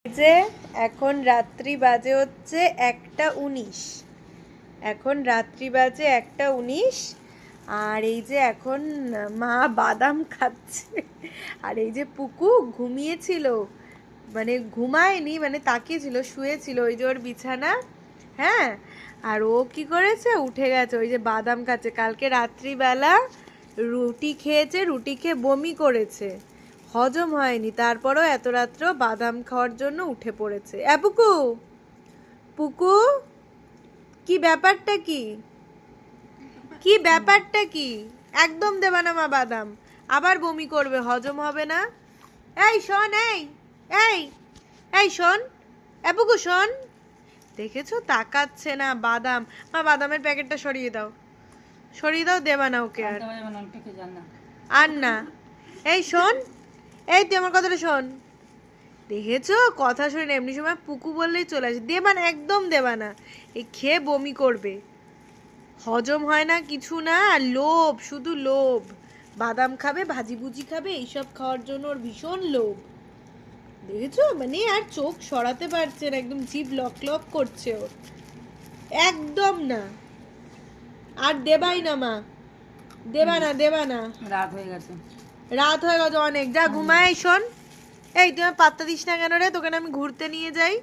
যে এখন রাত্রি বাজে হচ্ছে 1:19। এখন রাত্রি বাজে 1:19। আর এই যে এখন মা বাদাম খাচ্ছে। আর এই যে পুকু ঘুমিয়েছিল, মানে ঘুমায়নি, মানে তাকিয়েছিল, শুয়েছিল, ওই যে ওর বিছানা। হ্যাঁ, আর ও কি করেছে, উঠে গেছে, ওই যে বাদাম খাচ্ছে। কালকে রাত্রিবেলা রুটি খেয়েছে, রুটি খেয়ে বমি করেছে, হজম হয়নি, তারপরও এত রাত্রেও বাদাম খাওয়ার জন্য উঠে পড়েছে। পুকু, পুকু, কি ব্যাপারটা কি, কি ব্যাপারটা কি? একদম দেবা না মা বাদাম, আবার বমি করবে, হজম হবে না। এই শোন, এই এই এই শোন, পুকু শোন, দেখেছো তাকাচ্ছে না। বাদাম, মা বাদামের প্যাকেটটা সরিয়ে দাও, সরিয়ে দাও, দেবা না ওকে আর। আর না, এই শোন, এই তুই আমার কথাটা শোন। দেখেছো কথা শুনে এমনি সময় পুকু বললেই চলে আসে। দেবা না, একদম দেবা না, এই খেয়ে বমি করবে, হজম হয় না কিছু না, আর লোভ, শুধু লোভ। বাদাম খাবে, ভাজি ভুজি খাবে, এইসব খাওয়ার জন্য ওর ভীষণ লোভ। দেখেছো, মানে আর চোখ সরাতে পারছে না, একদম জিভ লক লক করছে ওর। একদম না, আর দেবাই না মা, দেবা না, দেবা না। রাত হয়ে গেছে, রাত হয়ে গেছে অনেক, যা ঘুমায়। শোন, এই তুই আমার পাত্তা দিস না কেন রে, তোকে না আমি ঘুরতে নিয়ে যাই।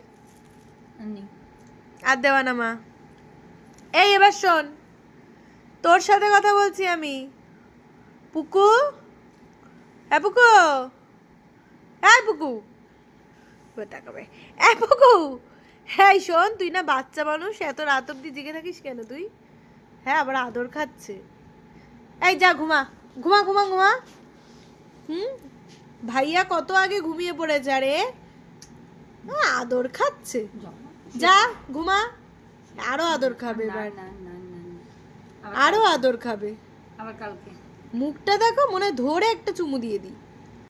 আর দেওয়া না মা। এই এবার শোন, তোর সাথে কথা বলছি আমি। পুকু, পুকু, পুকু, তাকাবে। পুকু, হ্যাঁ শোন, তুই না বাচ্চা মানুষ, এত রাত অব্দি জেগে থাকিস কেন তুই? হ্যাঁ, আবার আদর খাচ্ছে। এই যা ঘুমা, ঘুমা ঘুমা ঘুমা। ভাইয়া কত আগে ঘুমিয়ে পড়েছে, আরে আদর খাচ্ছে। যা ঘুমা, আরো আদর খাবে এবার, আরো আদর খাবে। আবার কালকে মুখটা দেখো, মনে হয় ধরে একটা চুমু দিয়ে দিই।